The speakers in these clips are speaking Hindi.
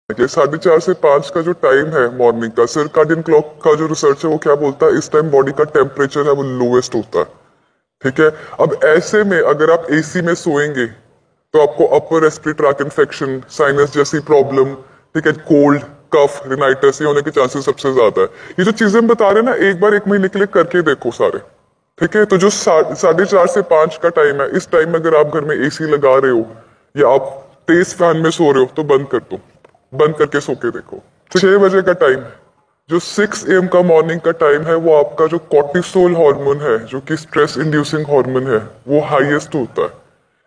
4:30 से 5 का जो टाइम है मॉर्निंग का, सर्काडियन क्लॉक का जो रिसर्च है वो क्या बोलता है, इस टाइम बॉडी का टेम्परेचर है वो लोवेस्ट होता है। ठीक है, अब ऐसे में अगर आप एसी में सोएंगे तो आपको upper respiratory tract infection, sinus जैसी प्रॉब्लम, ठीक है, कोल्ड, कफ, रिनाइटिस ये होने के चांसेस सबसे ज्यादा है। ये जो चीजें हम बता रहे हैं ना, एक बार 1 महीने के लिए करके देखो सारे। ठीक है, तो जो 4:30 से 5 का टाइम है, इस टाइम में अगर आप घर में एसी लगा रहे हो या आप तेज फैन में सो रहे हो तो बंद कर दो, बंद करके सो के देखो। 6 बजे का टाइम है, जो 6 AM का मॉर्निंग का टाइम है, वो आपका जो कॉर्टिसोल हार्मोन है, जो कि स्ट्रेस इंड्यूसिंग हार्मोन है, वो हाईएस्ट होता है।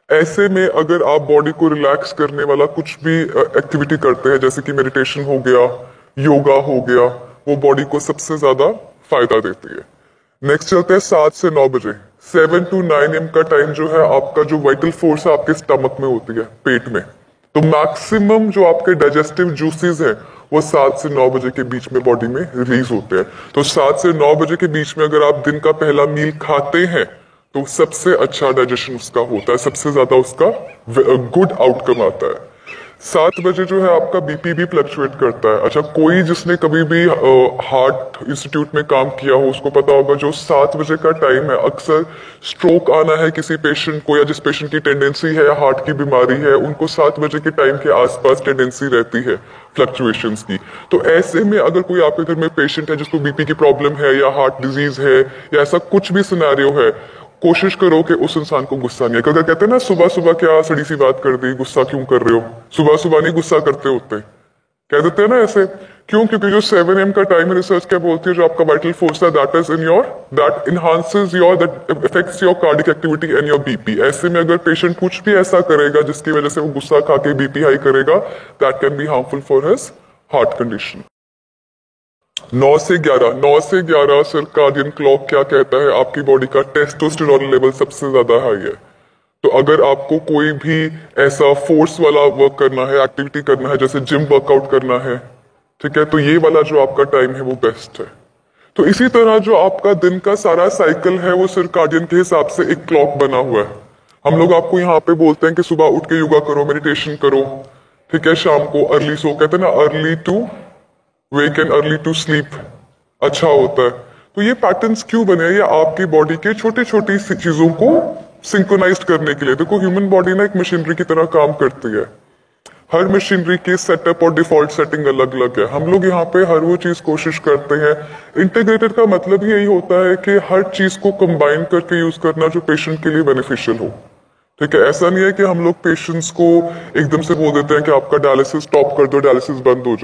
ऐसे में अगर आप बॉडी को रिलैक्स करने वाला कुछ भी एक्टिविटी करते हैं, जैसे कि मेडिटेशन हो गया, योगा हो गया, वो बॉडी को सबसे ज्यादा फायदा देती है। नेक्स्ट चलते हैं 7 से 9 बजे। 7 to 9 AM का टाइम जो है, आपका जो वाइटल फोर्स है आपके स्टमक में होती है, पेट में। तो मैक्सिमम जो आपके डाइजेस्टिव जूसेस है वो 7 से 9 बजे के बीच में बॉडी में रिलीज होते हैं। तो 7 से 9 बजे के बीच में अगर आप दिन का पहला मील खाते हैं तो सबसे अच्छा डाइजेशन उसका होता है, सबसे ज्यादा उसका गुड आउटकम आता है। 7 बजे जो है आपका बीपी भी फ्लक्चुएट करता है। अच्छा, कोई जिसने कभी भी हार्ट इंस्टीट्यूट में काम किया हो उसको पता होगा, जो 7 बजे का टाइम है, अक्सर स्ट्रोक आना है किसी पेशेंट को, या जिस पेशेंट की टेंडेंसी है या हार्ट की बीमारी है, उनको 7 बजे के टाइम के आसपास टेंडेंसी रहती है फ्लक्चुएशंस की। तो ऐसे में अगर कोई आपके घर में पेशेंट है जिसको बीपी की प्रॉब्लम है या हार्ट डिजीज है या ऐसा कुछ भी सिनेरियो है, कोशिश करो कि उस इंसान को गुस्सा नहीं है। अगर कहते हैं ना सुबह सुबह क्या सड़ी सी बात कर दी, गुस्सा क्यों कर रहे हो, सुबह सुबह नहीं गुस्सा करते होते, कह देते हैं ना ऐसे। क्यों? क्योंकि जो 7 AM का टाइम है, रिसर्च क्या बोलती है, जो आपका वाइटल फोर्स है that is in your, that enhances your, that affects your cardiac activity and your BP. ऐसे में अगर पेशेंट कुछ भी ऐसा करेगा जिसकी वजह से वो गुस्सा खा के बीपी हाई करेगा, that can be harmful for his heart condition. 9 से 11 सर्काडियन क्लॉक क्या कहता है, आपकी बॉडी का टेस्टोस्टेरोन लेवल सबसे ज्यादा हाई है। तो अगर आपको कोई भी ऐसा फोर्स वाला वर्क करना है, एक्टिविटी करना है, जैसे जिम वर्कआउट करना है, ठीक है, तो ये वाला जो आपका टाइम है वो बेस्ट है। तो इसी तरह जो आपका दिन का सारा साइकिल है वो सर्काडियन के हिसाब से एक क्लॉक बना हुआ है। हम लोग आपको यहाँ पे बोलते हैं कि सुबह उठ के योगा करो, मेडिटेशन करो, ठीक है, शाम को अर्ली सो, कहते हैं ना early to wake and early to sleep अच्छा होता है। तो ये पैटर्न्स क्यों बने? ये आपकी बॉडी के छोटी छोटी चीजों को सिंक्रोनाइज करने के लिए। देखो, ह्यूमन बॉडी ना एक मशीनरी की तरह काम करती है। हर मशीनरी के सेटअप और डिफॉल्ट सेटिंग अलग अलग है। हम लोग यहाँ पे हर वो चीज कोशिश करते हैं। इंटीग्रेटेड का मतलब ही यही होता है कि हर चीज को कंबाइन करके यूज करना जो पेशेंट के लिए बेनिफिशियल हो। ठीक है, ऐसा नहीं है कि हम लोग पेशेंट्स को एकदम से बोल देते हैं कि आपका डायलिसिस स्टॉप कर दो, डायलिसिस बंद हो जाए।